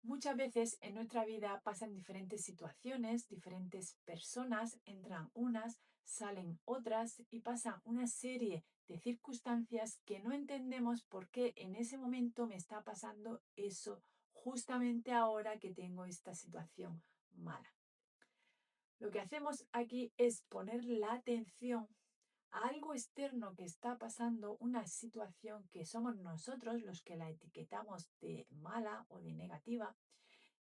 Muchas veces en nuestra vida pasan diferentes situaciones, diferentes personas, entran unas, salen otras y pasan una serie de circunstancias que no entendemos por qué en ese momento me está pasando eso justamente ahora que tengo esta situación mala. Lo que hacemos aquí es poner la atención a algo externo que está pasando, una situación que somos nosotros los que la etiquetamos de mala o de negativa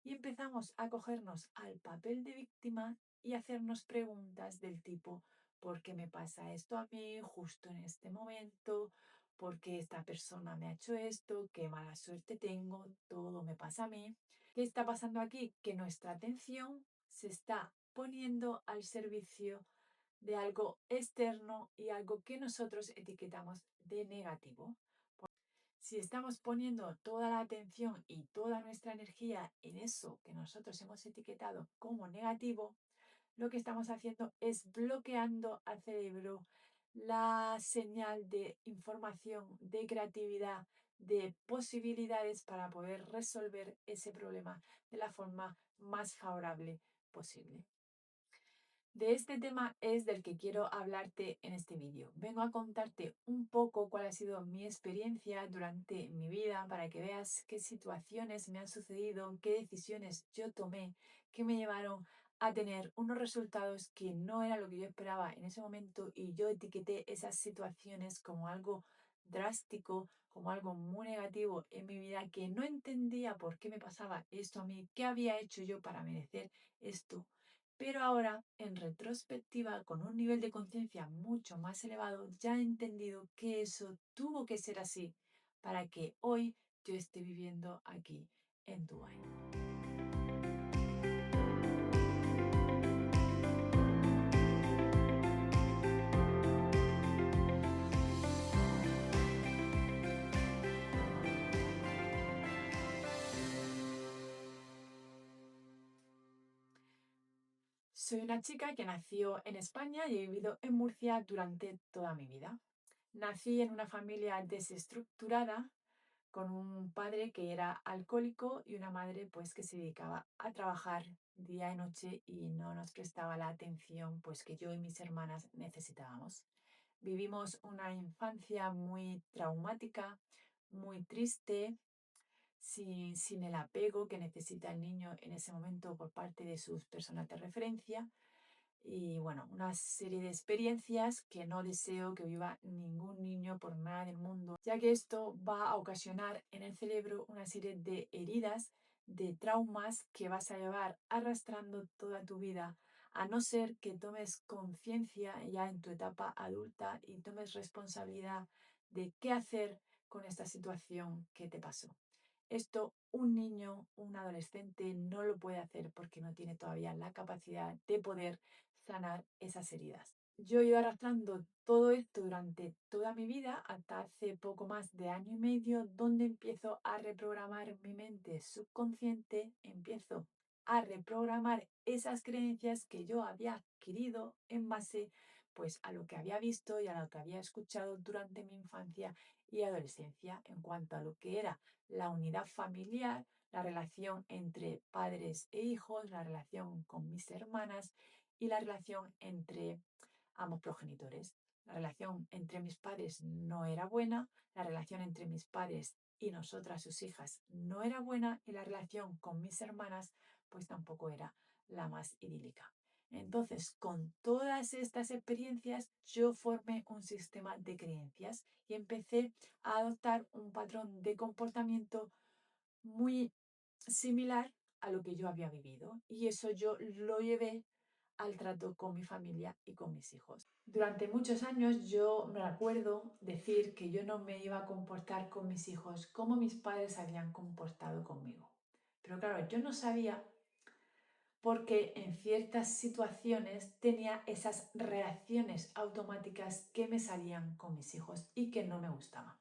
y empezamos a cogernos al papel de víctima y hacernos preguntas del tipo, ¿por qué me pasa esto a mí justo en este momento? ¿Por qué esta persona me ha hecho esto? ¿Qué mala suerte tengo? Todo me pasa a mí. ¿Qué está pasando aquí? Que nuestra atención se está poniendo al servicio de algo externo y algo que nosotros etiquetamos de negativo. Si estamos poniendo toda la atención y toda nuestra energía en eso que nosotros hemos etiquetado como negativo, lo que estamos haciendo es bloqueando al cerebro la señal de información, de creatividad, de posibilidades para poder resolver ese problema de la forma más favorable posible. De este tema es del que quiero hablarte en este vídeo. Vengo a contarte un poco cuál ha sido mi experiencia durante mi vida para que veas qué situaciones me han sucedido, qué decisiones yo tomé que me llevaron a tener unos resultados que no era lo que yo esperaba en ese momento y yo etiqueté esas situaciones como algo drástico, como algo muy negativo en mi vida que no entendía por qué me pasaba esto a mí, qué había hecho yo para merecer esto, pero ahora, en retrospectiva, con un nivel de conciencia mucho más elevado, ya he entendido que eso tuvo que ser así para que hoy yo esté viviendo aquí en Dubái. Soy una chica que nació en España y he vivido en Murcia durante toda mi vida. Nací en una familia desestructurada con un padre que era alcohólico y una madre pues que se dedicaba a trabajar día y noche y no nos prestaba la atención pues que yo y mis hermanas necesitábamos. Vivimos una infancia muy traumática, muy triste, sin el apego que necesita el niño en ese momento por parte de sus personas de referencia y bueno, una serie de experiencias que no deseo que viva ningún niño por nada del mundo, ya que esto va a ocasionar en el cerebro una serie de heridas, de traumas que vas a llevar arrastrando toda tu vida, a no ser que tomes conciencia ya en tu etapa adulta y tomes responsabilidad de qué hacer con esta situación que te pasó. Esto un niño, un adolescente no lo puede hacer porque no tiene todavía la capacidad de poder sanar esas heridas. Yo he ido arrastrando todo esto durante toda mi vida hasta hace poco más de año y medio, donde empiezo a reprogramar mi mente subconsciente, empiezo a reprogramar esas creencias que yo había adquirido en base pues a lo que había visto y a lo que había escuchado durante mi infancia y adolescencia en cuanto a lo que era la unidad familiar, la relación entre padres e hijos, la relación con mis hermanas y la relación entre ambos progenitores. La relación entre mis padres no era buena, la relación entre mis padres y nosotras, sus hijas, no era buena y la relación con mis hermanas pues tampoco era la más idílica. Entonces, con todas estas experiencias, yo formé un sistema de creencias y empecé a adoptar un patrón de comportamiento muy similar a lo que yo había vivido. Y eso yo lo llevé al trato con mi familia y con mis hijos. Durante muchos años yo me acuerdo decir que yo no me iba a comportar con mis hijos como mis padres habían comportado conmigo. Pero claro, yo no sabía porque en ciertas situaciones tenía esas reacciones automáticas que me salían con mis hijos y que no me gustaban.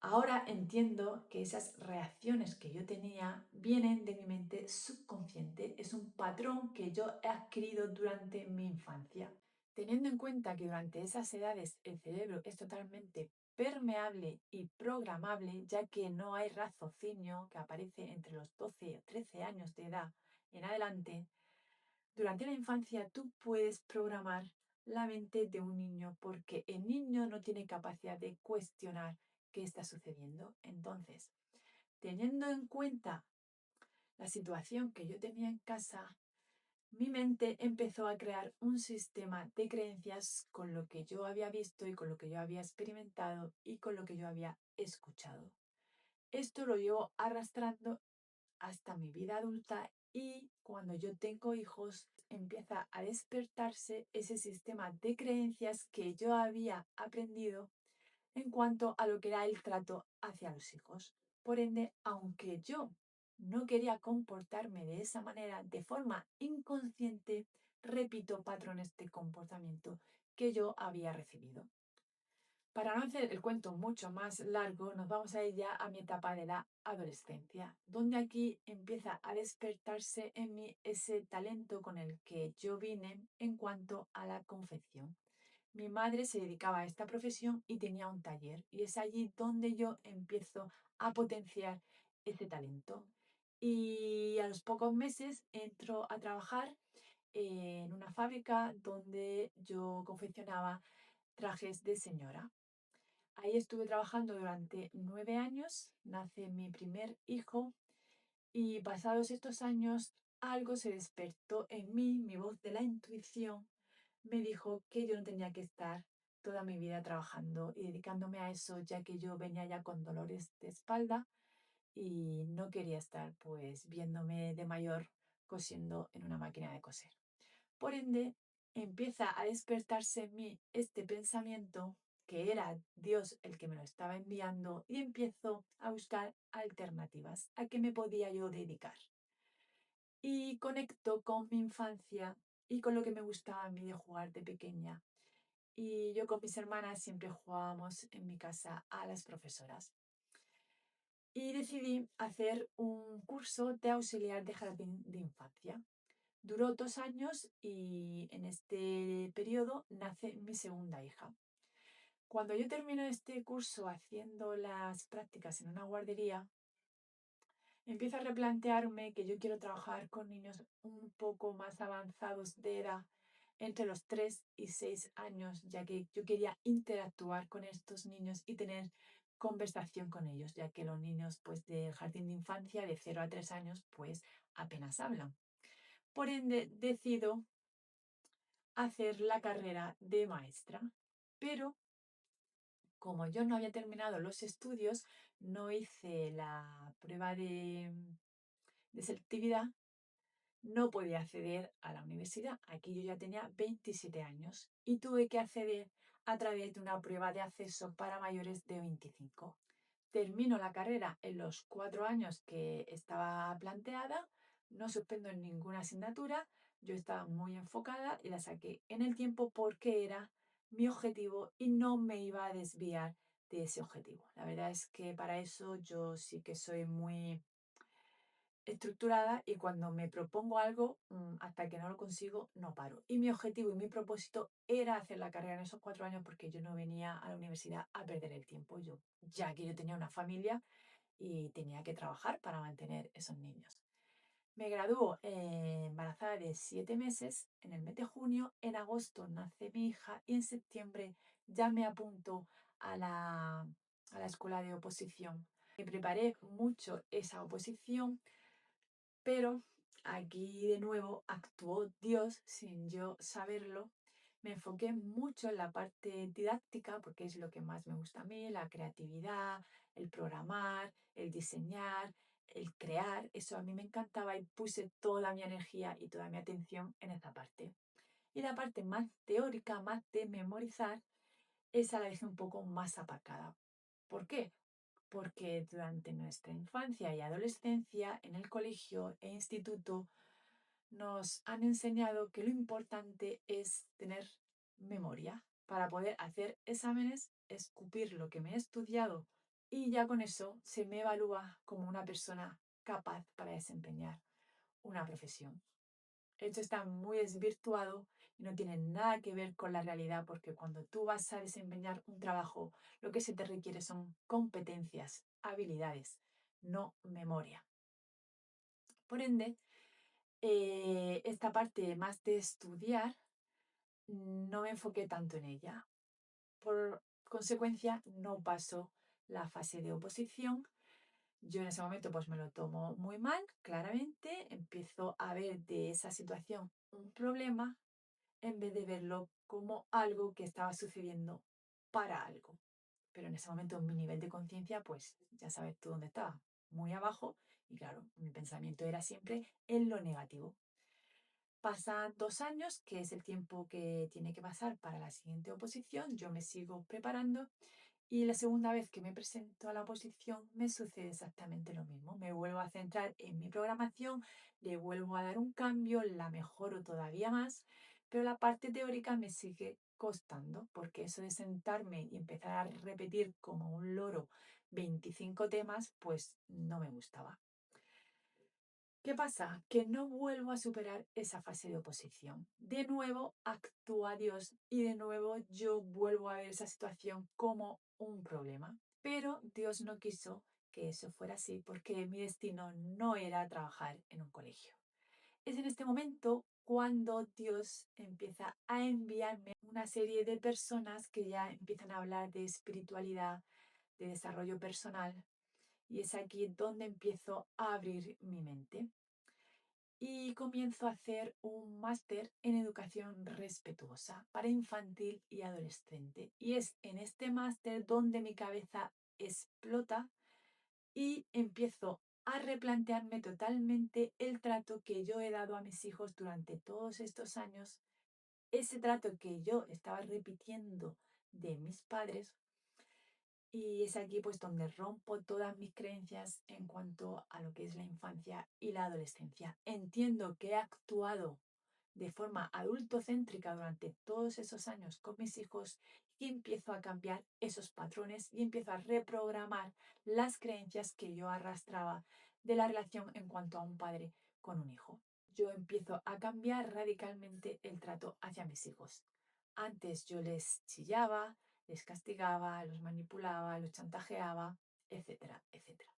Ahora entiendo que esas reacciones que yo tenía vienen de mi mente subconsciente, es un patrón que yo he adquirido durante mi infancia. Teniendo en cuenta que durante esas edades el cerebro es totalmente permeable y programable, ya que no hay raciocinio que aparece entre los 12 o 13 años de edad en adelante. Durante la infancia tú puedes programar la mente de un niño porque el niño no tiene capacidad de cuestionar qué está sucediendo. Entonces, teniendo en cuenta la situación que yo tenía en casa, mi mente empezó a crear un sistema de creencias con lo que yo había visto y con lo que yo había experimentado y con lo que yo había escuchado. Esto lo llevo arrastrando hasta mi vida adulta y cuando yo tengo hijos empieza a despertarse ese sistema de creencias que yo había aprendido en cuanto a lo que era el trato hacia los hijos. Por ende, aunque yo no quería comportarme de esa manera, de forma inconsciente, repito patrones de comportamiento que yo había recibido. Para no hacer el cuento mucho más largo, nos vamos a ir ya a mi etapa de la adolescencia, donde aquí empieza a despertarse en mí ese talento con el que yo vine en cuanto a la confección. Mi madre se dedicaba a esta profesión y tenía un taller y es allí donde yo empiezo a potenciar ese talento. Y a los pocos meses entro a trabajar en una fábrica donde yo confeccionaba trajes de señora. Ahí estuve trabajando durante 9 años, nace mi primer hijo y pasados estos años algo se despertó en mí, mi voz de la intuición me dijo que yo no tenía que estar toda mi vida trabajando y dedicándome a eso, ya que yo venía ya con dolores de espalda y no quería estar pues viéndome de mayor cosiendo en una máquina de coser. Por ende, empieza a despertarse en mí este pensamiento que era Dios el que me lo estaba enviando y empiezo a buscar alternativas a qué me podía yo dedicar. Y conecto con mi infancia y con lo que me gustaba a mí de jugar de pequeña. Y yo con mis hermanas siempre jugábamos en mi casa a las profesoras. Y decidí hacer un curso de auxiliar de jardín de infancia. Duró 2 años y en este periodo nace mi segunda hija. Cuando yo termino este curso haciendo las prácticas en una guardería, empiezo a replantearme que yo quiero trabajar con niños un poco más avanzados de edad, entre los 3 y 6 años, ya que yo quería interactuar con estos niños y tener conversación con ellos, ya que los niños pues del jardín de infancia de 0 a 3 años pues apenas hablan. Por ende, decido hacer la carrera de maestra, pero como yo no había terminado los estudios, no hice la prueba de selectividad, no podía acceder a la universidad. Aquí yo ya tenía 27 años y tuve que acceder a través de una prueba de acceso para mayores de 25. Termino la carrera en los 4 años que estaba planteada, no suspendo en ninguna asignatura, yo estaba muy enfocada y la saqué en el tiempo porque era mi objetivo y no me iba a desviar de ese objetivo. La verdad es que para eso yo sí que soy muy estructurada y cuando me propongo algo, hasta que no lo consigo, no paro. Y mi objetivo y mi propósito era hacer la carrera en esos 4 años porque yo no venía a la universidad a perder el tiempo. Yo, ya que yo tenía una familia y tenía que trabajar para mantener esos niños. Me graduó embarazada de 7 meses en el mes de junio, en agosto nace mi hija y en septiembre ya me apunto a la escuela de oposición. Me preparé mucho esa oposición, pero aquí de nuevo actuó Dios sin yo saberlo. Me enfoqué mucho en la parte didáctica porque es lo que más me gusta a mí, la creatividad, el programar, el diseñar, el crear. Eso a mí me encantaba y puse toda mi energía y toda mi atención en esa parte. Y la parte más teórica, más de memorizar, esa la dejé un poco más aparcada. ¿Por qué? Porque durante nuestra infancia y adolescencia, en el colegio e instituto, nos han enseñado que lo importante es tener memoria para poder hacer exámenes, escupir lo que me he estudiado y ya con eso se me evalúa como una persona capaz para desempeñar una profesión. Esto está muy desvirtuado y no tiene nada que ver con la realidad, porque cuando tú vas a desempeñar un trabajo, lo que se te requiere son competencias, habilidades, no memoria. Por ende, esta parte más de estudiar, no me enfoqué tanto en ella. Por consecuencia, no pasó la fase de oposición. Yo en ese momento pues me lo tomo muy mal, claramente, empiezo a ver de esa situación un problema en vez de verlo como algo que estaba sucediendo para algo. Pero en ese momento mi nivel de conciencia, pues ya sabes tú dónde estaba, muy abajo, y claro, mi pensamiento era siempre en lo negativo. Pasan 2 años, que es el tiempo que tiene que pasar para la siguiente oposición, yo me sigo preparando y la segunda vez que me presento a la oposición me sucede exactamente lo mismo. Me vuelvo a centrar en mi programación, le vuelvo a dar un cambio, la mejoro todavía más, pero la parte teórica me sigue costando, porque eso de sentarme y empezar a repetir como un loro 25 temas, pues no me gustaba. ¿Qué pasa? Que no vuelvo a superar esa fase de oposición. De nuevo actúa Dios y de nuevo yo vuelvo a ver esa situación como un problema. Pero Dios no quiso que eso fuera así porque mi destino no era trabajar en un colegio. Es en este momento cuando Dios empieza a enviarme una serie de personas que ya empiezan a hablar de espiritualidad, de desarrollo personal, y es aquí donde empiezo a abrir mi mente y comienzo a hacer un máster en educación respetuosa para infantil y adolescente. Y es en este máster donde mi cabeza explota y empiezo a replantearme totalmente el trato que yo he dado a mis hijos durante todos estos años, ese trato que yo estaba repitiendo de mis padres. Y es aquí pues donde rompo todas mis creencias en cuanto a lo que es la infancia y la adolescencia. Entiendo que he actuado de forma adultocéntrica durante todos esos años con mis hijos y empiezo a cambiar esos patrones y empiezo a reprogramar las creencias que yo arrastraba de la relación en cuanto a un padre con un hijo. Yo empiezo a cambiar radicalmente el trato hacia mis hijos. Antes yo les chillaba, les castigaba, los manipulaba, los chantajeaba, etcétera, etcétera.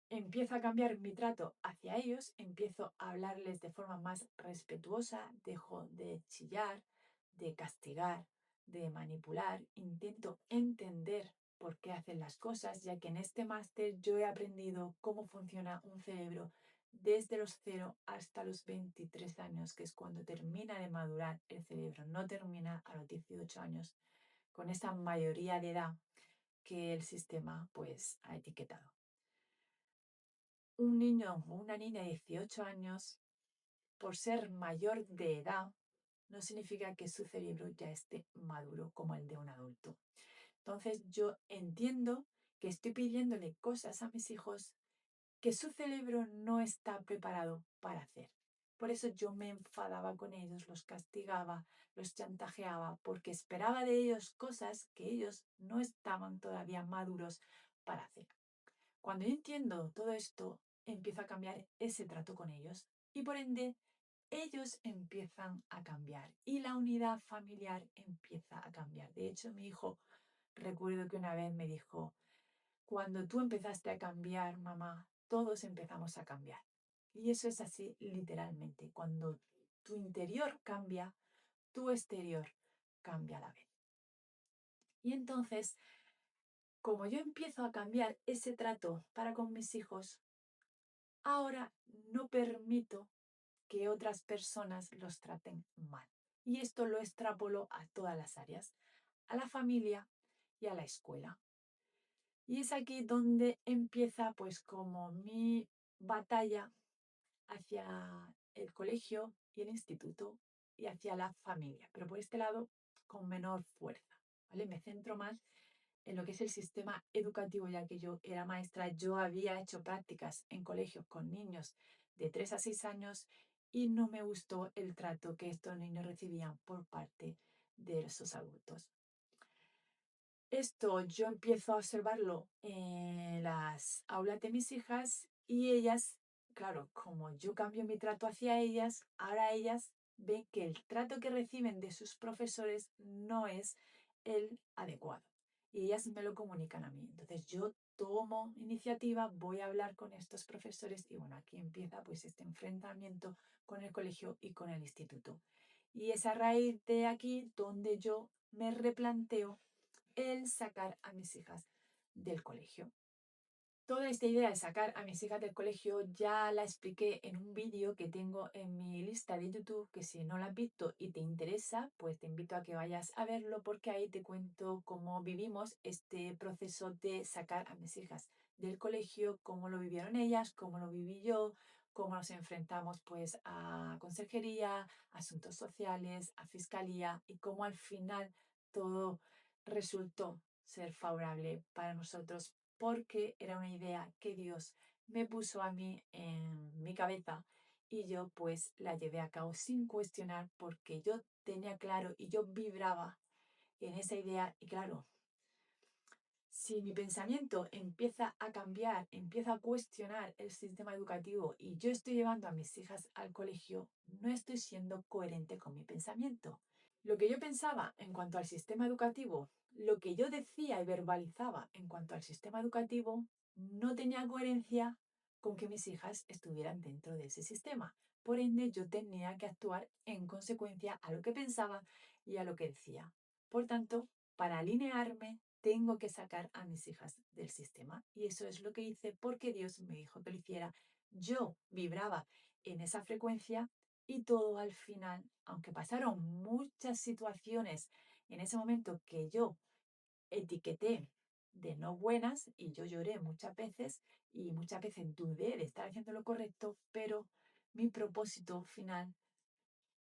Empiezo a cambiar mi trato hacia ellos, empiezo a hablarles de forma más respetuosa, dejo de chillar, de castigar, de manipular, intento entender por qué hacen las cosas, ya que en este máster yo he aprendido cómo funciona un cerebro desde los 0 hasta los 23 años, que es cuando termina de madurar el cerebro, no termina a los 18 años, con esa mayoría de edad que el sistema pues ha etiquetado. Un niño o una niña de 18 años, por ser mayor de edad, no significa que su cerebro ya esté maduro como el de un adulto. Entonces yo entiendo que estoy pidiéndole cosas a mis hijos que su cerebro no está preparado para hacer. Por eso yo me enfadaba con ellos, los castigaba, los chantajeaba, porque esperaba de ellos cosas que ellos no estaban todavía maduros para hacer. Cuando yo entiendo todo esto, empiezo a cambiar ese trato con ellos y por ende ellos empiezan a cambiar y la unidad familiar empieza a cambiar. De hecho, mi hijo, recuerdo que una vez me dijo, cuando tú empezaste a cambiar, mamá, todos empezamos a cambiar. Y eso es así literalmente. Cuando tu interior cambia, tu exterior cambia a la vez. Y entonces, como yo empiezo a cambiar ese trato para con mis hijos, ahora no permito que otras personas los traten mal. Y esto lo extrapolo a todas las áreas, a la familia y a la escuela. Y es aquí donde empieza pues como mi batalla hacia el colegio y el instituto y hacia la familia, pero por este lado con menor fuerza, ¿vale? Me centro más en lo que es el sistema educativo, ya que yo era maestra, yo había hecho prácticas en colegios con niños de 3 a 6 años y no me gustó el trato que estos niños recibían por parte de esos adultos. Esto yo empiezo a observarlo en las aulas de mis hijas y ellas claro, como yo cambio mi trato hacia ellas, ahora ellas ven que el trato que reciben de sus profesores no es el adecuado. Y ellas me lo comunican a mí. Entonces yo tomo iniciativa, voy a hablar con estos profesores y bueno, aquí empieza pues este enfrentamiento con el colegio y con el instituto. Y es a raíz de aquí donde yo me replanteo el sacar a mis hijas del colegio. Toda esta idea de sacar a mis hijas del colegio ya la expliqué en un vídeo que tengo en mi lista de YouTube, que si no lo has visto y te interesa, pues te invito a que vayas a verlo porque ahí te cuento cómo vivimos este proceso de sacar a mis hijas del colegio, cómo lo vivieron ellas, cómo lo viví yo, cómo nos enfrentamos pues a consejería, asuntos sociales, a fiscalía y cómo al final todo resultó ser favorable para nosotros porque era una idea que Dios me puso a mí en mi cabeza y yo pues la llevé a cabo sin cuestionar porque yo tenía claro y yo vibraba en esa idea y claro, si mi pensamiento empieza a cambiar, empieza a cuestionar el sistema educativo y yo estoy llevando a mis hijas al colegio, no estoy siendo coherente con mi pensamiento. Lo que yo pensaba en cuanto al sistema educativo, lo que yo decía y verbalizaba en cuanto al sistema educativo, no tenía coherencia con que mis hijas estuvieran dentro de ese sistema. Por ende, yo tenía que actuar en consecuencia a lo que pensaba y a lo que decía. Por tanto, para alinearme, tengo que sacar a mis hijas del sistema. Y eso es lo que hice porque Dios me dijo que lo hiciera. Yo vibraba en esa frecuencia y todo al final, aunque pasaron muchas situaciones en ese momento que yo etiqueté de no buenas y yo lloré muchas veces y muchas veces dudé de estar haciendo lo correcto, pero mi propósito final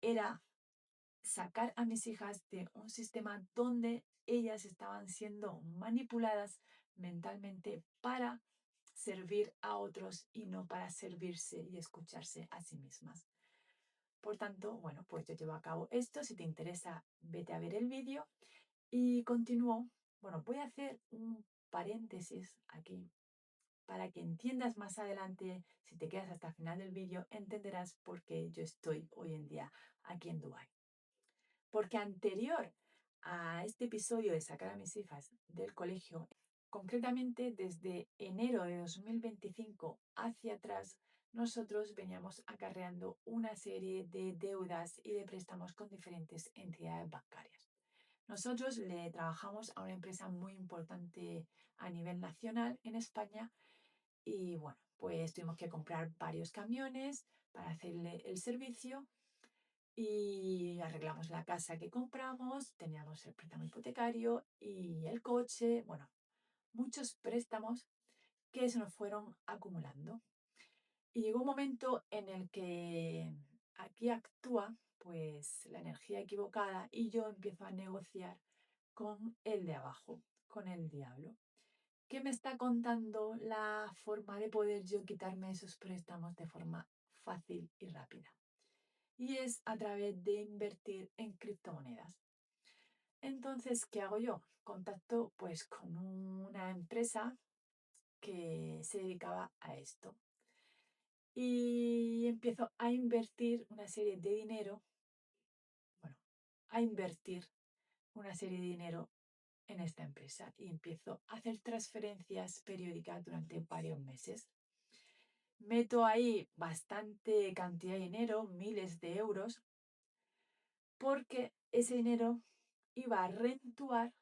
era sacar a mis hijas de un sistema donde ellas estaban siendo manipuladas mentalmente para servir a otros y no para servirse y escucharse a sí mismas. Por tanto, bueno, pues yo llevo a cabo esto. Si te interesa, vete a ver el vídeo y continúo. Bueno, voy a hacer un paréntesis aquí para que entiendas más adelante, si te quedas hasta el final del vídeo, entenderás por qué yo estoy hoy en día aquí en Dubái. Porque anterior a este episodio de sacar a mis hijas del colegio, concretamente desde enero de 2025 hacia atrás, nosotros veníamos acarreando una serie de deudas y de préstamos con diferentes entidades bancarias. Nosotros le trabajamos a una empresa muy importante a nivel nacional en España y bueno, pues tuvimos que comprar varios camiones para hacerle el servicio y arreglamos la casa que compramos, teníamos el préstamo hipotecario y el coche, bueno, muchos préstamos que se nos fueron acumulando. Y llegó un momento en el que aquí actúa pues la energía equivocada y yo empiezo a negociar con el de abajo, con el diablo, que me está contando la forma de poder yo quitarme esos préstamos de forma fácil y rápida. Y es a través de invertir en criptomonedas. Entonces, ¿qué hago yo? Contacto pues con una empresa que se dedicaba a esto y empiezo a invertir una serie de dinero, bueno, a invertir una serie de dinero en esta empresa y empiezo a hacer transferencias periódicas durante varios meses. Meto ahí bastante cantidad de dinero, miles de euros, porque ese dinero iba a rentuar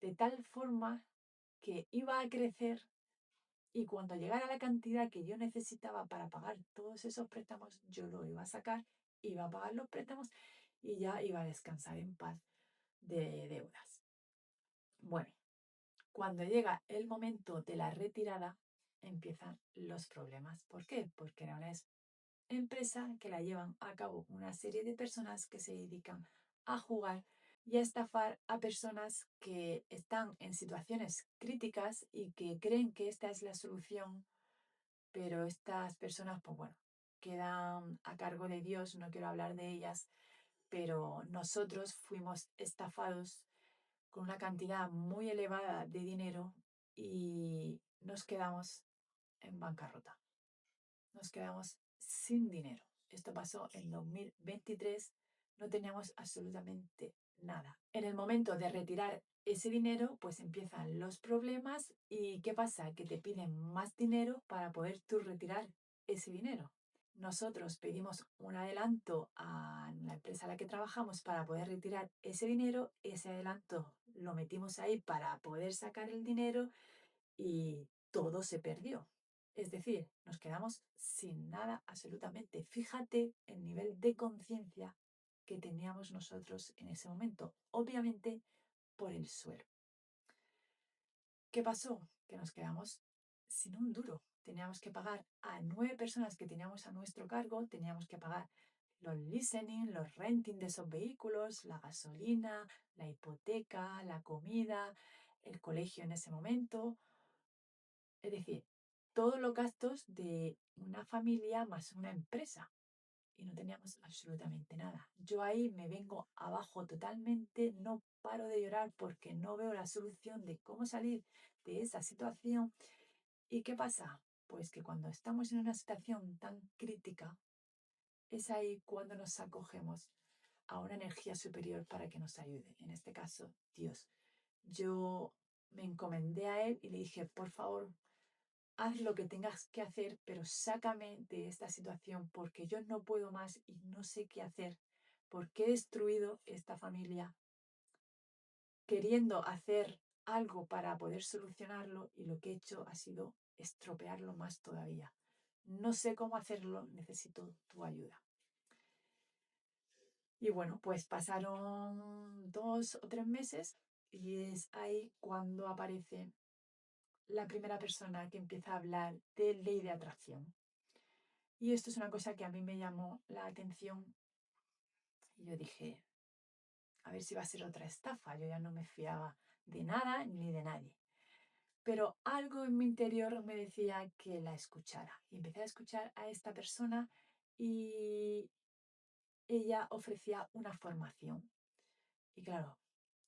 de tal forma que iba a crecer y cuando llegara la cantidad que yo necesitaba para pagar todos esos préstamos, yo lo iba a sacar, iba a pagar los préstamos y ya iba a descansar en paz de deudas. Bueno, cuando llega el momento de la retirada, empiezan los problemas. ¿Por qué? Porque era una empresa que la llevan a cabo una serie de personas que se dedican a jugar y a estafar a personas que están en situaciones críticas y que creen que esta es la solución, pero estas personas, pues bueno, quedan a cargo de Dios, no quiero hablar de ellas, pero nosotros fuimos estafados con una cantidad muy elevada de dinero y nos quedamos en bancarrota. nos quedamos sin dinero. Esto pasó en 2023, no teníamos absolutamente nada. En el momento de retirar ese dinero, pues empiezan los problemas y ¿qué pasa? Que te piden más dinero para poder tú retirar ese dinero. Nosotros pedimos un adelanto a la empresa a la que trabajamos para poder retirar ese dinero, ese adelanto lo metimos ahí para poder sacar el dinero y todo se perdió. Es decir, nos quedamos sin nada absolutamente. Fíjate el nivel de conciencia que teníamos nosotros en ese momento, obviamente por el suelo. ¿Qué pasó? Que nos quedamos sin un duro. Teníamos que pagar a 9 personas que teníamos a nuestro cargo, teníamos que pagar los leasing, los renting de esos vehículos, la gasolina, la hipoteca, la comida, el colegio en ese momento. Es decir, todos los gastos de una familia más una empresa y no teníamos absolutamente nada. Yo ahí me vengo abajo totalmente, no paro de llorar porque no veo la solución de cómo salir de esa situación. ¿Y qué pasa? Pues que cuando estamos en una situación tan crítica, es ahí cuando nos acogemos a una energía superior para que nos ayude. En este caso, Dios. Yo me encomendé a Él y le dije, por favor, haz lo que tengas que hacer, pero sácame de esta situación porque yo no puedo más y no sé qué hacer, porque he destruido esta familia queriendo hacer algo para poder solucionarlo y lo que he hecho ha sido estropearlo más todavía. No sé cómo hacerlo, necesito tu ayuda. Y bueno, pues pasaron 2 o 3 meses y es ahí cuando aparece la primera persona que empieza a hablar de ley de atracción. Y esto es una cosa que a mí me llamó la atención y yo dije, a ver si va a ser otra estafa. Yo ya no me fiaba de nada ni de nadie. Pero algo en mi interior me decía que la escuchara. Y empecé a escuchar a esta persona y ella ofrecía una formación. Y claro,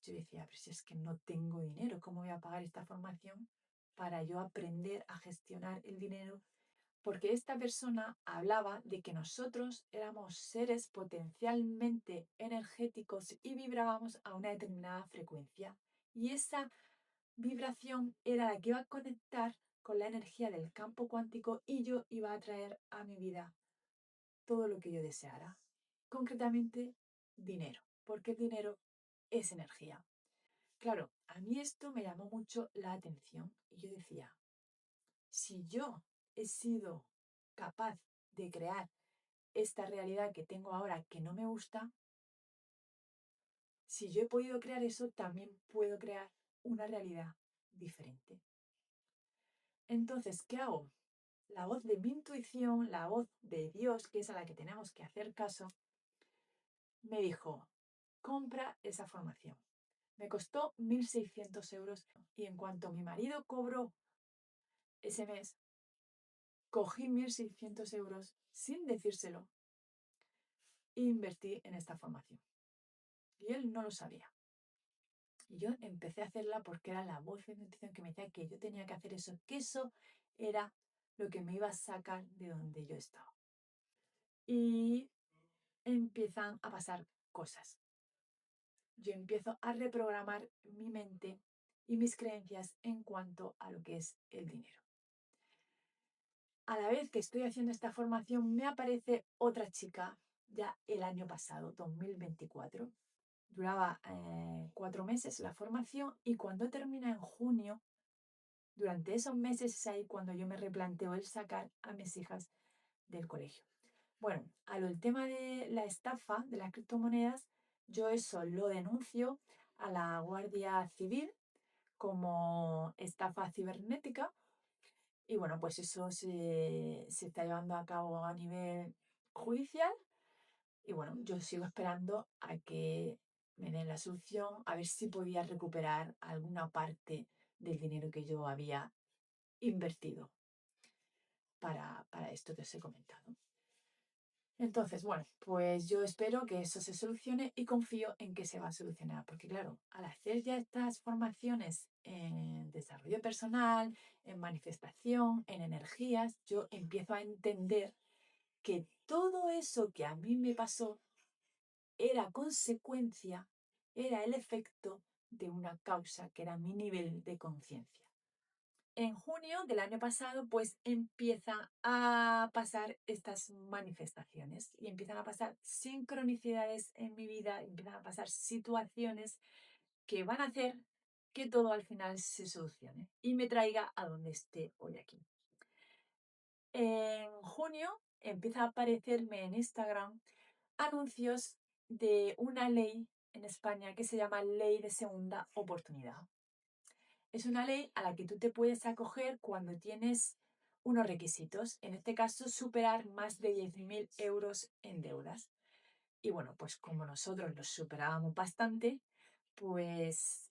yo decía, pero si es que no tengo dinero, ¿cómo voy a pagar esta formación para yo aprender a gestionar el dinero? Porque esta persona hablaba de que nosotros éramos seres potencialmente energéticos y vibrábamos a una determinada frecuencia. Y esa vibración era la que iba a conectar con la energía del campo cuántico y yo iba a traer a mi vida todo lo que yo deseara. Concretamente, dinero, porque el dinero es energía. Claro, a mí esto me llamó mucho la atención y yo decía, si yo he sido capaz de crear esta realidad que tengo ahora que no me gusta, si yo he podido crear eso, también puedo crear una realidad diferente. Entonces, ¿qué hago? La voz de mi intuición, la voz de Dios, que es a la que tenemos que hacer caso, me dijo, compra esa formación. Me costó 1.600 euros y en cuanto mi marido cobró ese mes, cogí 1.600 euros sin decírselo e invertí en esta formación. Y él no lo sabía. Y yo empecé a hacerla porque era la voz de mi intuición que me decía que yo tenía que hacer eso, que eso era lo que me iba a sacar de donde yo estaba. Y empiezan a pasar cosas. Yo empiezo a reprogramar mi mente y mis creencias en cuanto a lo que es el dinero. A la vez que estoy haciendo esta formación, me aparece otra chica ya el año pasado, 2024. Duraba 4 meses la formación y cuando termina en junio, durante esos meses es ahí cuando yo me replanteo el sacar a mis hijas del colegio. Bueno, el tema de la estafa de las criptomonedas, yo eso lo denuncio a la Guardia Civil como estafa cibernética y bueno, pues eso se está llevando a cabo a nivel judicial y bueno, yo sigo esperando a que me den la solución, a ver si podía recuperar alguna parte del dinero que yo había invertido para esto que os he comentado. Entonces, bueno, pues yo espero que eso se solucione y confío en que se va a solucionar, porque claro, al hacer ya estas formaciones en desarrollo personal, en manifestación, en energías, yo empiezo a entender que todo eso que a mí me pasó era consecuencia, era el efecto de una causa que era mi nivel de conciencia. En junio del año pasado, pues empiezan a pasar estas manifestaciones y empiezan a pasar sincronicidades en mi vida, empiezan a pasar situaciones que van a hacer que todo al final se solucione y me traiga a donde esté hoy aquí. En junio empieza a aparecerme en Instagram anuncios de una ley en España que se llama Ley de Segunda Oportunidad. Es una ley a la que tú te puedes acoger cuando tienes unos requisitos, en este caso superar más de 10.000 euros en deudas. Y bueno, pues como nosotros los superábamos bastante, pues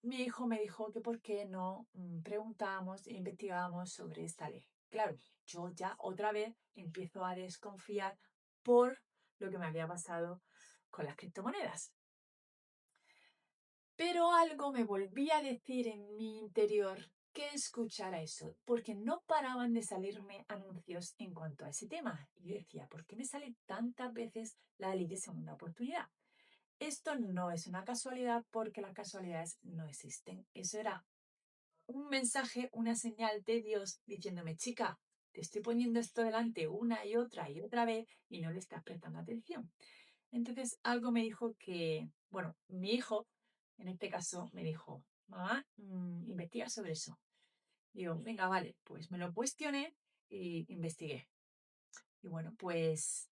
mi hijo me dijo que por qué no preguntábamos e investigábamos sobre esta ley. Claro, yo ya otra vez empiezo a desconfiar por lo que me había pasado con las criptomonedas. Pero algo me volvía a decir en mi interior que escuchara eso, porque no paraban de salirme anuncios en cuanto a ese tema. Y yo decía, ¿por qué me sale tantas veces la ley de segunda oportunidad? Esto no es una casualidad porque las casualidades no existen. Eso era un mensaje, una señal de Dios diciéndome, chica, te estoy poniendo esto delante una y otra vez y no le estás prestando atención. Entonces algo me dijo que, bueno, mi hijo, en este caso, me dijo, mamá, investiga sobre eso. Digo, venga, vale, pues me lo cuestioné y investigué. Y bueno, pues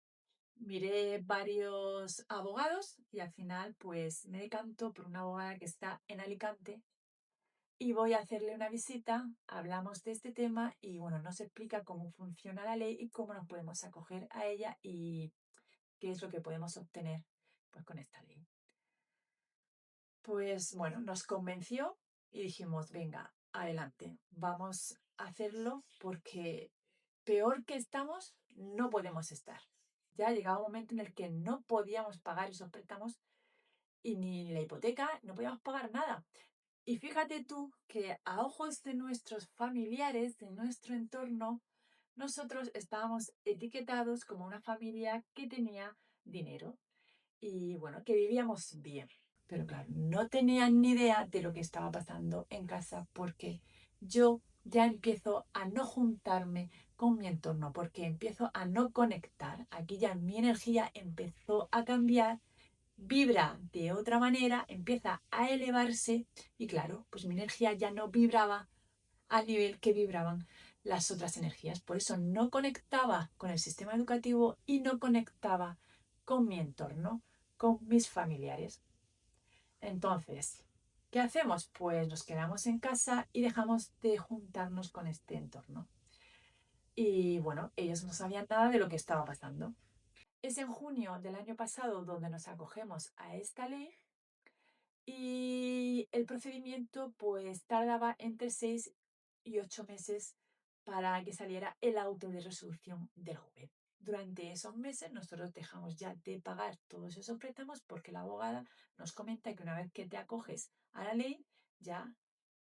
miré varios abogados y al final pues me decanto por una abogada que está en Alicante y voy a hacerle una visita, hablamos de este tema y bueno, nos explica cómo funciona la ley y cómo nos podemos acoger a ella y qué es lo que podemos obtener pues con esta ley. Pues bueno, nos convenció y dijimos, venga, adelante, vamos a hacerlo porque peor que estamos, no podemos estar. Ya llegaba un momento en el que no podíamos pagar esos préstamos y ni la hipoteca, no podíamos pagar nada. Y fíjate tú que a ojos de nuestros familiares, de nuestro entorno, nosotros estábamos etiquetados como una familia que tenía dinero y bueno, que vivíamos bien. Pero claro, no tenían ni idea de lo que estaba pasando en casa porque yo ya empiezo a no juntarme con mi entorno, porque empiezo a no conectar. Aquí ya mi energía empezó a cambiar, vibra de otra manera, empieza a elevarse y claro, pues mi energía ya no vibraba al nivel que vibraban las otras energías. Por eso no conectaba con el sistema educativo y no conectaba con mi entorno, con mis familiares. Entonces, ¿qué hacemos? Pues nos quedamos en casa y dejamos de juntarnos con este entorno. Y bueno, ellos no sabían nada de lo que estaba pasando. Es en junio del año pasado donde nos acogemos a esta ley y el procedimiento pues tardaba entre 6 y 8 meses para que saliera el auto de resolución del juez. Durante esos meses nosotros dejamos ya de pagar todos esos préstamos porque la abogada nos comenta que una vez que te acoges a la ley ya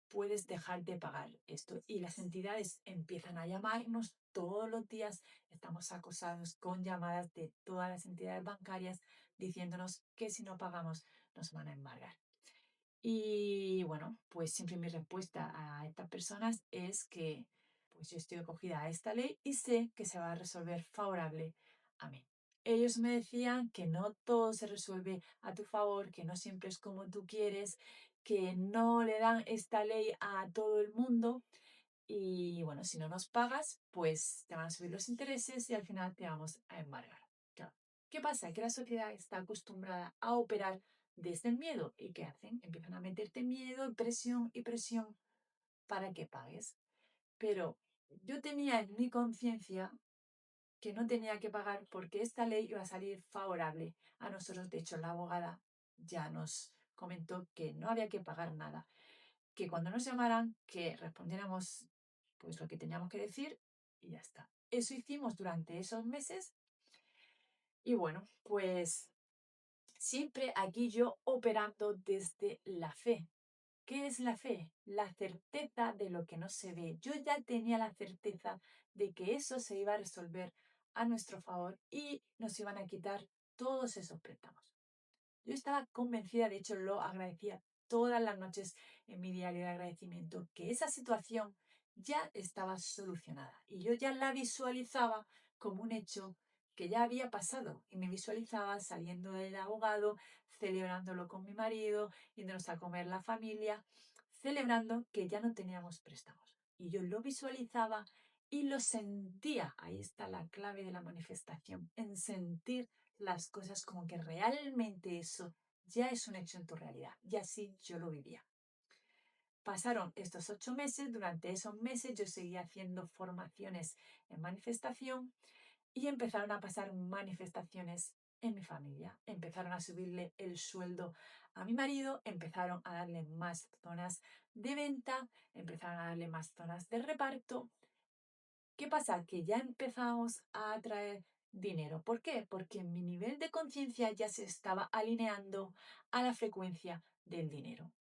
puedes dejar de pagar esto. Y las entidades empiezan a llamarnos todos los días. Estamos acosados con llamadas de todas las entidades bancarias diciéndonos que si no pagamos nos van a embargar. Y bueno, pues siempre mi respuesta a estas personas es que pues yo estoy acogida a esta ley y sé que se va a resolver favorable a mí. Ellos me decían que no todo se resuelve a tu favor, que no siempre es como tú quieres, que no le dan esta ley a todo el mundo y bueno, si no nos pagas, pues te van a subir los intereses y al final te vamos a embargar. Claro. ¿Qué pasa? Que la sociedad está acostumbrada a operar desde el miedo. ¿Y qué hacen? Empiezan a meterte miedo y presión para que pagues. Pero yo tenía en mi conciencia que no tenía que pagar porque esta ley iba a salir favorable a nosotros. De hecho, la abogada ya nos comentó que no había que pagar nada, que cuando nos llamaran, que respondiéramos pues lo que teníamos que decir y ya está. Eso hicimos durante esos meses Y bueno, pues siempre aquí yo operando desde la fe. ¿Qué es la fe? La certeza de lo que no se ve. Yo ya tenía la certeza de que eso se iba a resolver a nuestro favor y nos iban a quitar todos esos préstamos. Yo estaba convencida, de hecho lo agradecía todas las noches en mi diario de agradecimiento, que esa situación ya estaba solucionada y yo ya la visualizaba como un hecho que ya había pasado y me visualizaba saliendo del abogado, celebrándolo con mi marido, yéndonos a comer la familia, celebrando que ya no teníamos préstamos. Y yo lo visualizaba y lo sentía. Ahí está la clave de la manifestación, en sentir las cosas como que realmente eso ya es un hecho en tu realidad. Y así yo lo vivía. Pasaron estos 8 meses, durante esos meses yo seguía haciendo formaciones en manifestación y empezaron a pasar manifestaciones en mi familia. Empezaron a subirle el sueldo a mi marido, empezaron a darle más zonas de venta, empezaron a darle más zonas de reparto. ¿Qué pasa? Que ya empezamos a atraer dinero. ¿Por qué? Porque mi nivel de conciencia ya se estaba alineando a la frecuencia del dinero.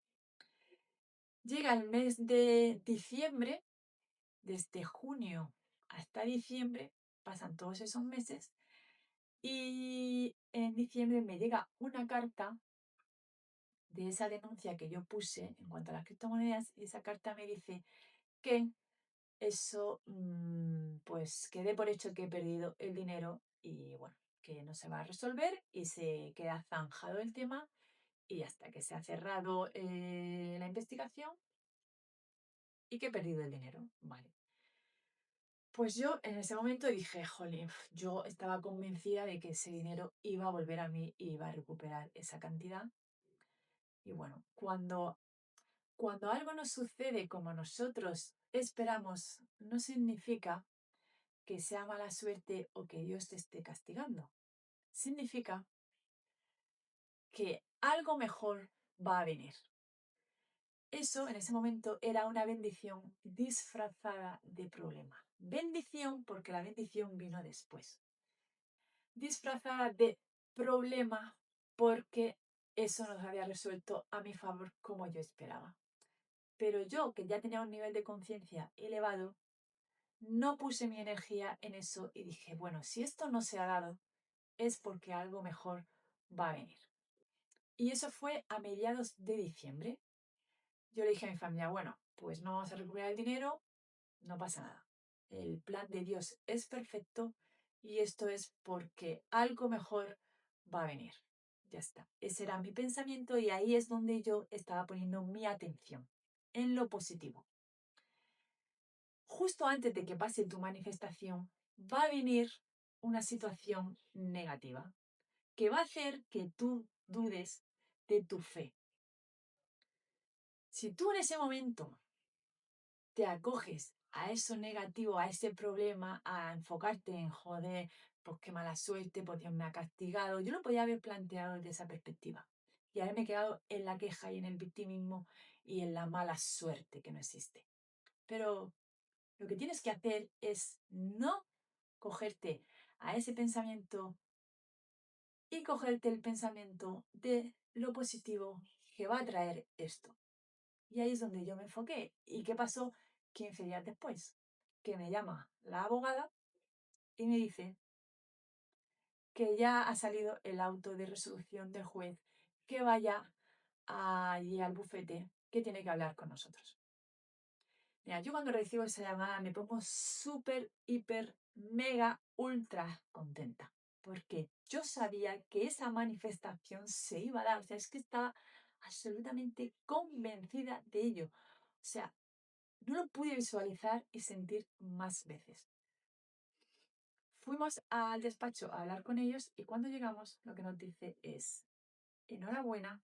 Llega el mes de diciembre, desde junio hasta diciembre, pasan todos esos meses, y en diciembre me llega una carta de esa denuncia que yo puse en cuanto a las criptomonedas, y esa carta me dice que eso, pues quedé por hecho que he perdido el dinero y bueno, que no se va a resolver y se queda zanjado el tema y hasta que se ha cerrado la investigación y que he perdido el dinero. Vale. Pues yo en ese momento dije, jolín, yo estaba convencida de que ese dinero iba a volver a mí y iba a recuperar esa cantidad. Y bueno, cuando algo nos sucede como nosotros esperamos, no significa que sea mala suerte o que Dios te esté castigando. Significa que algo mejor va a venir. Eso en ese momento era una bendición disfrazada de problema. Bendición porque la bendición vino después. Disfrazada de problema porque eso nos había resuelto a mi favor como yo esperaba. Pero yo, que ya tenía un nivel de conciencia elevado, no puse mi energía en eso y dije, bueno, si esto no se ha dado, es porque algo mejor va a venir. Y eso fue a mediados de diciembre. Yo le dije a mi familia, bueno, pues no vamos a recuperar el dinero, no pasa nada. El plan de Dios es perfecto y esto es porque algo mejor va a venir. Ya está. Ese era mi pensamiento y ahí es donde yo estaba poniendo mi atención, en lo positivo. Justo antes de que pase tu manifestación, va a venir una situación negativa que va a hacer que tú dudes de tu fe. Si tú en ese momento te acoges a eso negativo, a ese problema, a enfocarte en joder, pues qué mala suerte, pues Dios me ha castigado, yo lo podía haber planteado desde esa perspectiva y haberme quedado en la queja y en el victimismo y en la mala suerte que no existe. Pero lo que tienes que hacer es no cogerte a ese pensamiento y cogerte el pensamiento de lo positivo que va a traer esto. Y ahí es donde yo me enfoqué. ¿Y qué pasó 15 días después? Que me llama la abogada y me dice que ya ha salido el auto de resolución del juez, que vaya allí al bufete, que tiene que hablar con nosotros. Mira, yo cuando recibo esa llamada me pongo súper, hiper, mega, ultra contenta, porque yo sabía que esa manifestación se iba a dar, o sea, es que estaba absolutamente convencida de ello. O sea, no lo pude visualizar y sentir más veces. Fuimos al despacho a hablar con ellos y cuando llegamos lo que nos dice es, enhorabuena,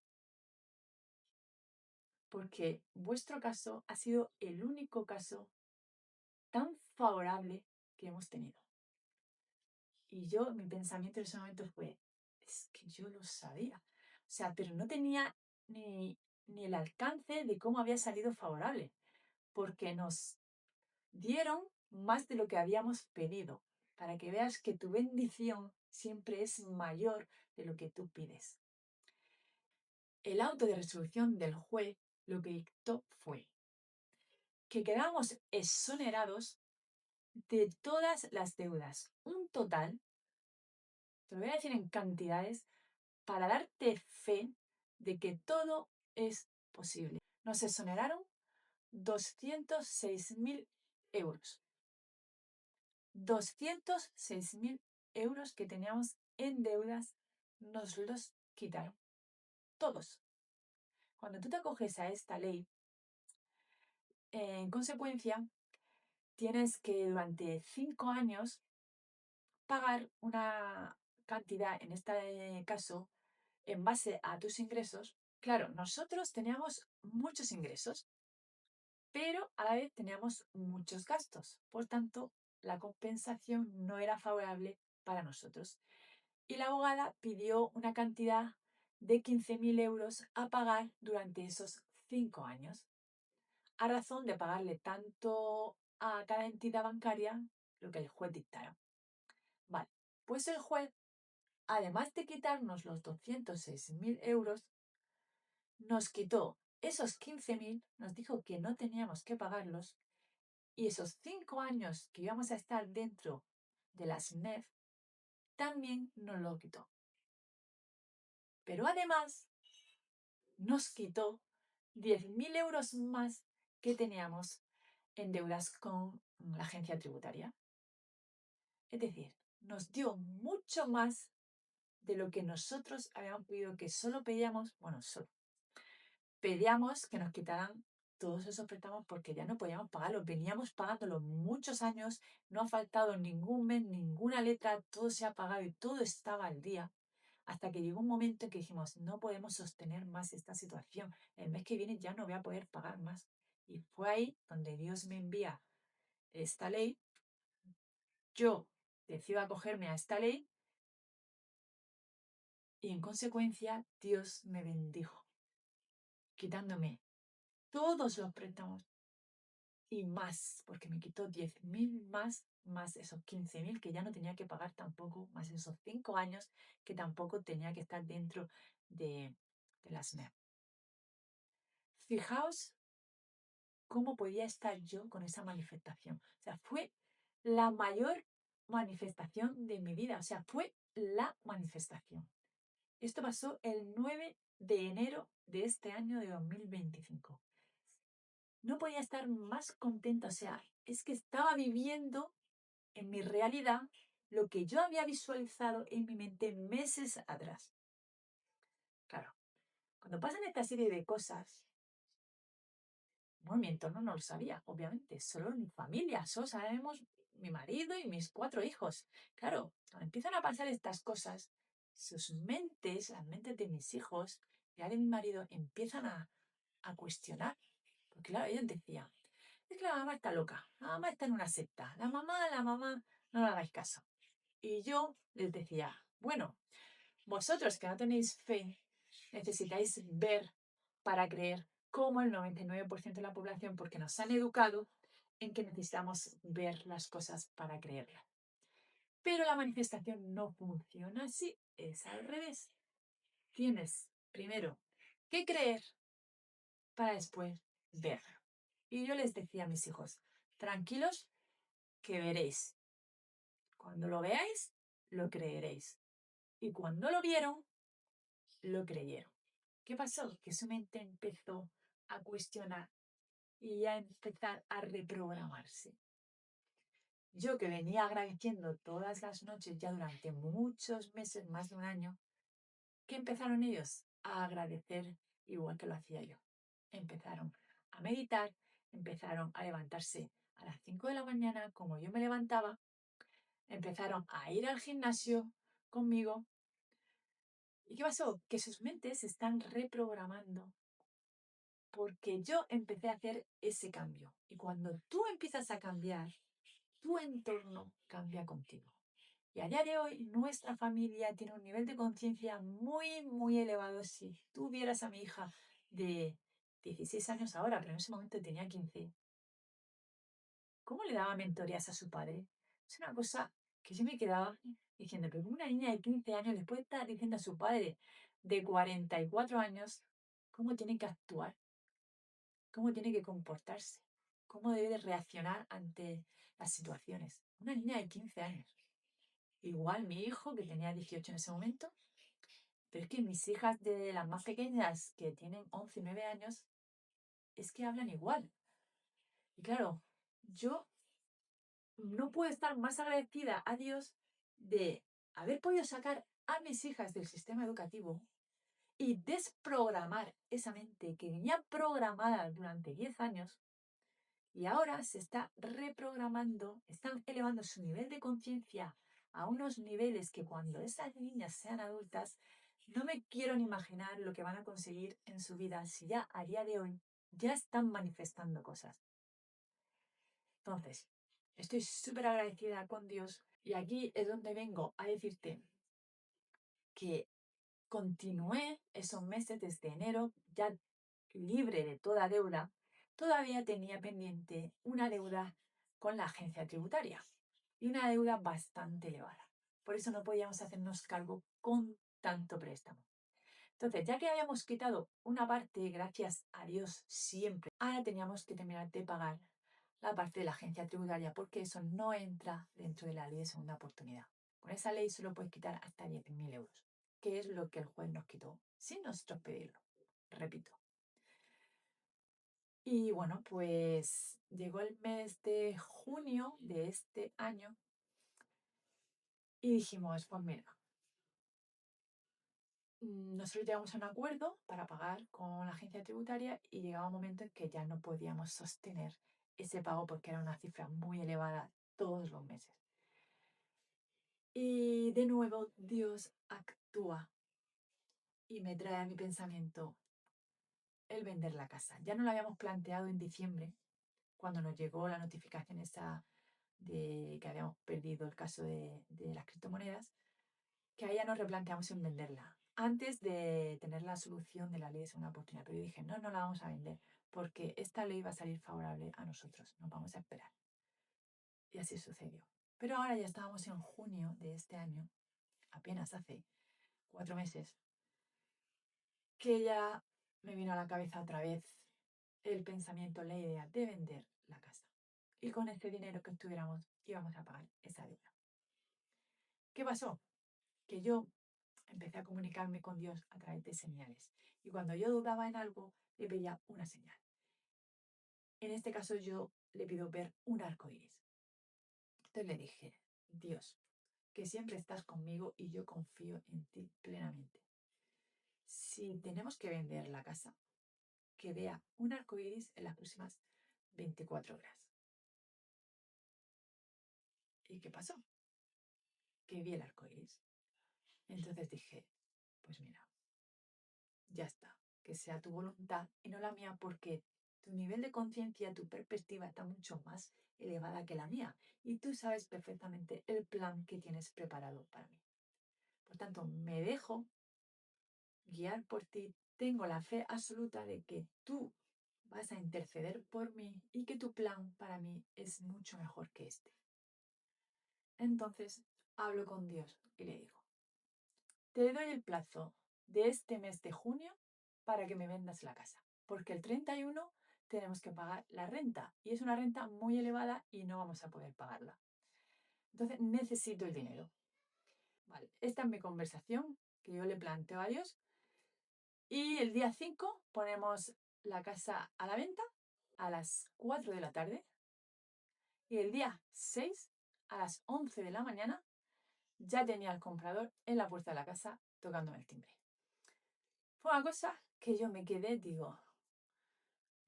porque vuestro caso ha sido el único caso tan favorable que hemos tenido. Y yo, mi pensamiento en ese momento fue, es que yo lo sabía. O sea, pero no tenía ni el alcance de cómo había salido favorable, porque nos dieron más de lo que habíamos pedido. para que veas que tu bendición siempre es mayor de lo que tú pides. El auto de resolución del juez lo que dictó fue que quedamos exonerados de todas las deudas. Un total, te lo voy a decir en cantidades, para darte fe de que todo es posible. Nos exoneraron 206.000 euros. 206.000 euros que teníamos en deudas nos los quitaron. Todos. Cuando tú te acoges a esta ley, en consecuencia, tienes que durante 5 años pagar una cantidad, en este caso, en base a tus ingresos. Claro, nosotros teníamos muchos ingresos, pero a la vez teníamos muchos gastos. Por tanto, la compensación no era favorable para nosotros. Y la abogada pidió una cantidad de 15.000 euros a pagar durante esos 5 años, a razón de pagarle tanto a cada entidad bancaria lo que el juez dictara. Vale, pues el juez, además de quitarnos los 206.000 euros, nos quitó esos 15.000, nos dijo que no teníamos que pagarlos y esos 5 años que íbamos a estar dentro de la SNEF también nos lo quitó. Pero además nos quitó 10.000 euros más que teníamos en deudas con la agencia tributaria. Es decir, nos dio mucho más de lo que nosotros habíamos pedido, que solo pedíamos, bueno, solo pedíamos que nos quitaran todos esos préstamos porque ya no podíamos pagarlos. Veníamos pagándolo muchos años, no ha faltado ningún mes, ninguna letra, todo se ha pagado y todo estaba al día. Hasta que llegó un momento en que dijimos, no podemos sostener más esta situación. El mes que viene ya no voy a poder pagar más. Y fue ahí donde Dios me envía esta ley. Yo decido acogerme a esta ley y en consecuencia Dios me bendijo, quitándome todos los préstamos y más, porque me quitó 10.000 más esos 15.000 que ya no tenía que pagar tampoco, más esos 5 años que tampoco tenía que estar dentro de la SNEP. Fijaos cómo podía estar yo con esa manifestación. O sea, fue la mayor manifestación de mi vida. O sea, fue la manifestación. Esto pasó el 9 de enero de este año de 2025. No podía estar más contenta. O sea, es que estaba viviendo en mi realidad lo que yo había visualizado en mi mente meses atrás. Claro, cuando pasan esta serie de cosas, bueno, mi entorno no lo sabía, obviamente, solo mi familia, solo sabemos mi marido y mis 4 hijos. Claro, cuando empiezan a pasar estas cosas, sus mentes, las mentes de mis hijos y de mi marido empiezan a cuestionar. Porque claro, ellos decían, es que la mamá está loca, la mamá está en una secta, la mamá, no le hagáis caso. Y yo les decía, bueno, vosotros que no tenéis fe, necesitáis ver para creer, como el 99% de la población, porque nos han educado en que necesitamos ver las cosas para creerlas. Pero la manifestación no funciona así, es al revés. Tienes primero que creer para después ver. Y yo les decía a mis hijos, tranquilos, que veréis. Cuando lo veáis, lo creeréis. Y cuando lo vieron, lo creyeron. ¿Qué pasó? Que su mente empezó a cuestionar y a empezar a reprogramarse. Yo que venía agradeciendo todas las noches ya durante muchos meses, más de un año, ¿qué empezaron ellos? A agradecer igual que lo hacía yo. Empezaron a meditar, empezaron a levantarse a las 5 de la mañana como yo me levantaba, empezaron a ir al gimnasio conmigo. ¿Y qué pasó? Que sus mentes se están reprogramando porque yo empecé a hacer ese cambio. Y cuando tú empiezas a cambiar, tu entorno cambia contigo. Y a día de hoy, nuestra familia tiene un nivel de conciencia muy, muy elevado. Si tú vieras a mi hija de 16 años ahora, pero en ese momento tenía 15, ¿cómo le daba mentorías a su padre? Es una cosa que yo me quedaba diciendo, pero una niña de 15 años le puede estar diciendo a su padre de 44 años cómo tiene que actuar, cómo tiene que comportarse, cómo debe de reaccionar ante las situaciones. Una niña de 15 años. Igual mi hijo, que tenía 18 en ese momento, pero es que mis hijas de las más pequeñas, que tienen 11 y 9 años, es que hablan igual. Y claro, yo no puedo estar más agradecida a Dios de haber podido sacar a mis hijas del sistema educativo y desprogramar esa mente que venía programada durante 10 años y ahora se está reprogramando, están elevando su nivel de conciencia a unos niveles que cuando esas niñas sean adultas, no me quiero ni imaginar lo que van a conseguir en su vida si ya a día de hoy ya están manifestando cosas. Entonces, estoy súper agradecida con Dios y aquí es donde vengo a decirte que continué esos meses desde enero ya libre de toda deuda. Todavía tenía pendiente una deuda con la agencia tributaria y una deuda bastante elevada. Por eso no podíamos hacernos cargo con tanto préstamo. Entonces, ya que habíamos quitado una parte, gracias a Dios siempre, ahora teníamos que terminar de pagar la parte de la agencia tributaria porque eso no entra dentro de la ley de segunda oportunidad. Con esa ley solo puedes quitar hasta 10.000 euros, que es lo que el juez nos quitó sin nosotros pedirlo. Repito. Y bueno, pues llegó el mes de junio de este año y dijimos, pues mira, nosotros llegamos a un acuerdo para pagar con la agencia tributaria y llegaba un momento en que ya no podíamos sostener ese pago porque era una cifra muy elevada todos los meses. Y de nuevo Dios actúa y me trae a mi pensamiento el vender la casa. Ya no lo habíamos planteado en diciembre, cuando nos llegó la notificación esa de que habíamos perdido el caso de las criptomonedas, que ahí ya nos replanteamos en venderla, antes de tener la solución de la ley de segunda oportunidad. Pero yo dije, no, no la vamos a vender, porque esta ley va a salir favorable a nosotros, nos vamos a esperar. Y así sucedió. Pero ahora ya estábamos en junio de este año, apenas hace 4 meses, que ya me vino a la cabeza otra vez el pensamiento, la idea de vender la casa. Y con este dinero que tuviéramos íbamos a pagar esa deuda. ¿Qué pasó? Que yo empecé a comunicarme con Dios a través de señales. Y cuando yo dudaba en algo, le pedía una señal. En este caso yo le pido ver un arco iris. Entonces le dije, Dios, que siempre estás conmigo y yo confío en ti plenamente. Si tenemos que vender la casa, que vea un arco iris en las próximas 24 horas. ¿Y qué pasó? Que vi el arco iris. Entonces dije, pues mira, ya está, que sea tu voluntad y no la mía porque tu nivel de conciencia, tu perspectiva está mucho más elevada que la mía y tú sabes perfectamente el plan que tienes preparado para mí. Por tanto, me dejo guiar por ti, tengo la fe absoluta de que tú vas a interceder por mí y que tu plan para mí es mucho mejor que este. Entonces, hablo con Dios y le digo, te doy el plazo de este mes de junio para que me vendas la casa, porque el 31 tenemos que pagar la renta y es una renta muy elevada y no vamos a poder pagarla. Entonces necesito el dinero. Vale, esta es mi conversación que yo le planteo a Dios y el día 5 ponemos la casa a la venta a las 4 de la tarde y el día 6 a las 11 de la mañana ya tenía el comprador en la puerta de la casa tocándome el timbre. Fue una cosa que yo me quedé, digo,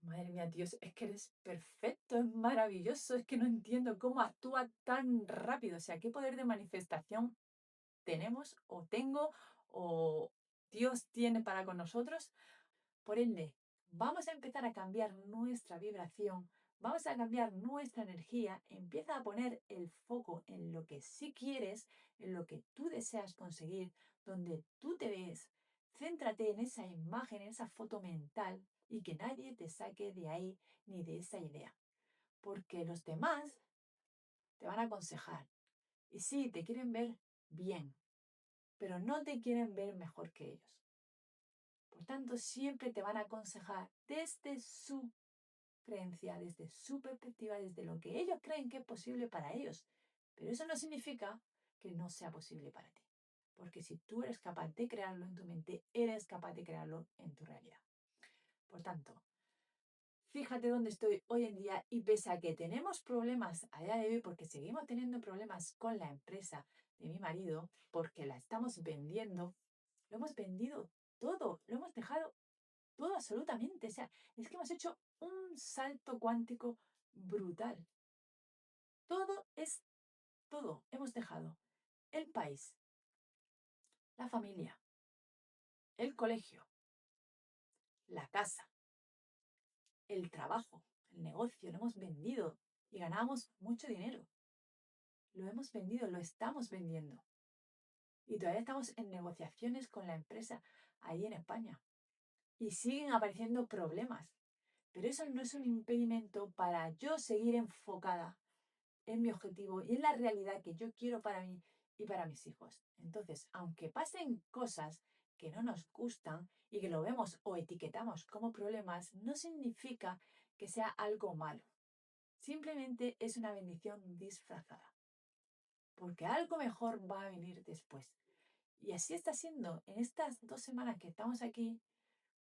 madre mía, Dios, es que eres perfecto, es maravilloso, es que no entiendo cómo actúa tan rápido, o sea, qué poder de manifestación tenemos o tengo o Dios tiene para con nosotros. Por ende, vamos a empezar a cambiar nuestra vibración, vamos a cambiar nuestra energía, empieza a poner el foco en lo que sí quieres, en lo que tú deseas conseguir, donde tú te ves. Céntrate en esa imagen, en esa foto mental y que nadie te saque de ahí ni de esa idea. Porque los demás te van a aconsejar Y sí, te quieren ver bien, pero no te quieren ver mejor que ellos. Por tanto, siempre te van a aconsejar desde su creencia, desde su perspectiva, desde lo que ellos creen que es posible para ellos. Pero eso no significa que no sea posible para ti. Porque si tú eres capaz de crearlo en tu mente, eres capaz de crearlo en tu realidad. Por tanto, fíjate dónde estoy hoy en día y pese a que tenemos problemas a día de hoy, porque seguimos teniendo problemas con la empresa de mi marido, porque la estamos vendiendo, lo hemos vendido todo, lo hemos dejado todo absolutamente. O sea, es que hemos hecho un salto cuántico brutal. Todo es todo. Hemos dejado el país, la familia, el colegio, la casa, el trabajo, el negocio. Lo hemos vendido y ganamos mucho dinero. Lo hemos vendido, lo estamos vendiendo. Y todavía estamos en negociaciones con la empresa ahí en España. Y siguen apareciendo problemas. Pero eso no es un impedimento para yo seguir enfocada en mi objetivo y en la realidad que yo quiero para mí y para mis hijos. Entonces, aunque pasen cosas que no nos gustan y que lo vemos o etiquetamos como problemas, no significa que sea algo malo. Simplemente es una bendición disfrazada. Porque algo mejor va a venir después. Y así está siendo. En estas 2 semanas que estamos aquí,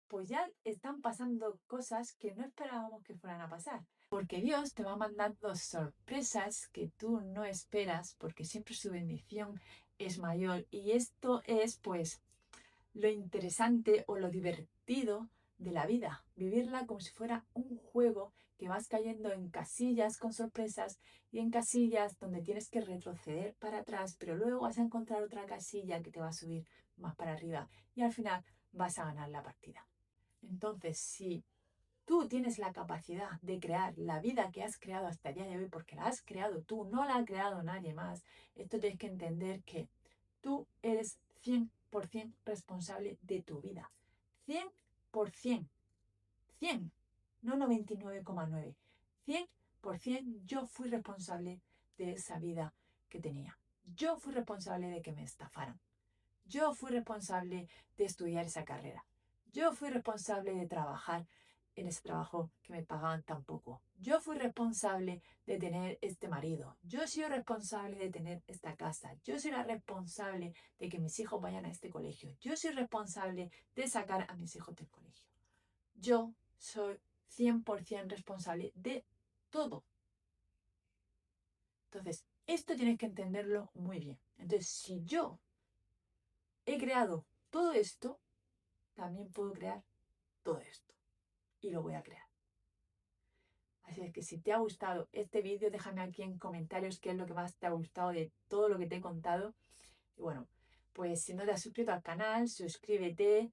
pues ya están pasando cosas que no esperábamos que fueran a pasar. Porque Dios te va mandando sorpresas que tú no esperas, porque siempre su bendición es mayor. Y esto es, pues, lo interesante o lo divertido de la vida. Vivirla como si fuera un juego que vas cayendo en casillas con sorpresas y en casillas donde tienes que retroceder para atrás, pero luego vas a encontrar otra casilla que te va a subir más para arriba y al final vas a ganar la partida. Entonces, si tú tienes la capacidad de crear la vida que has creado hasta el día de hoy, porque la has creado tú, no la ha creado nadie más, esto tienes que entender que tú eres 100% responsable de tu vida. 100%. 100, no 99,9. 100% yo fui responsable de esa vida que tenía. Yo fui responsable de que me estafaran. Yo fui responsable de estudiar esa carrera. Yo fui responsable de trabajar en ese trabajo que me pagaban tan poco. Yo fui responsable de tener este marido. Yo soy responsable de tener esta casa. Yo soy la responsable de que mis hijos vayan a este colegio. Yo soy responsable de sacar a mis hijos del colegio. Yo soy 100% responsable de todo. Entonces, esto tienes que entenderlo muy bien. Entonces, si yo he creado todo esto, también puedo crear todo esto. Y lo voy a crear. Así es que si te ha gustado este vídeo, déjame aquí en comentarios qué es lo que más te ha gustado de todo lo que te he contado. Y bueno, pues si no te has suscrito al canal, suscríbete,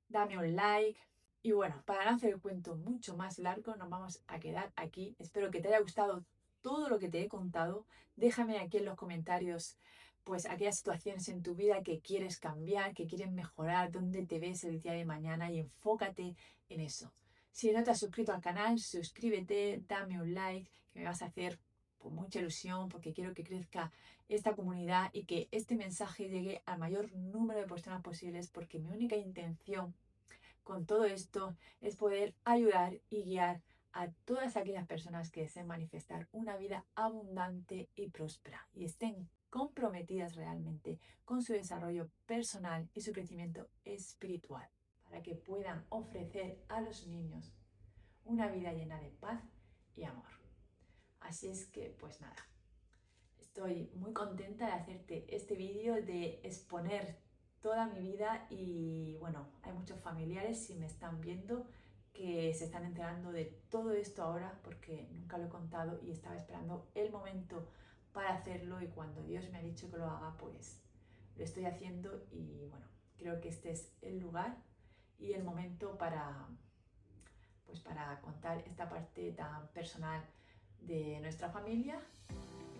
dame un like. Y bueno, para no hacer el cuento mucho más largo, nos vamos a quedar aquí. Espero que te haya gustado todo lo que te he contado. Déjame aquí en los comentarios, pues, aquellas situaciones en tu vida que quieres cambiar, que quieres mejorar, dónde te ves el día de mañana y enfócate en eso. Si no te has suscrito al canal, suscríbete, dame un like, que me vas a hacer con mucha ilusión porque quiero que crezca esta comunidad y que este mensaje llegue al mayor número de personas posibles porque mi única intención con todo esto es poder ayudar y guiar a todas aquellas personas que deseen manifestar una vida abundante y próspera y estén comprometidas realmente con su desarrollo personal y su crecimiento espiritual para que puedan ofrecer a los niños una vida llena de paz y amor. Así es que, pues nada, estoy muy contenta de hacerte este vídeo, de exponer toda mi vida y bueno, hay muchos familiares si me están viendo que se están enterando de todo esto ahora porque nunca lo he contado y estaba esperando el momento para hacerlo y cuando Dios me ha dicho que lo haga, pues lo estoy haciendo y bueno, creo que este es el lugar y el momento para contar esta parte tan personal de nuestra familia.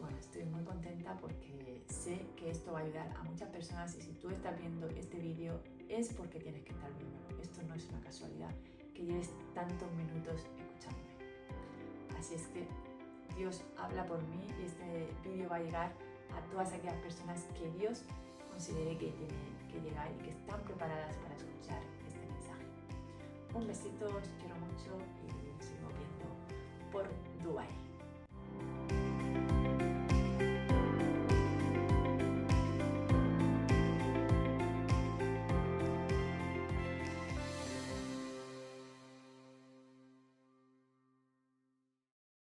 Bueno, estoy muy contenta porque sé que esto va a ayudar a muchas personas y si tú estás viendo este vídeo es porque tienes que estar viéndolo. Esto no es una casualidad que lleves tantos minutos escuchándome. Así es que Dios habla por mí y este vídeo va a llegar a todas aquellas personas que Dios considere que tienen que llegar y que están preparadas para escuchar este mensaje. Un besito, os quiero mucho y nos seguimos viendo por Dubái.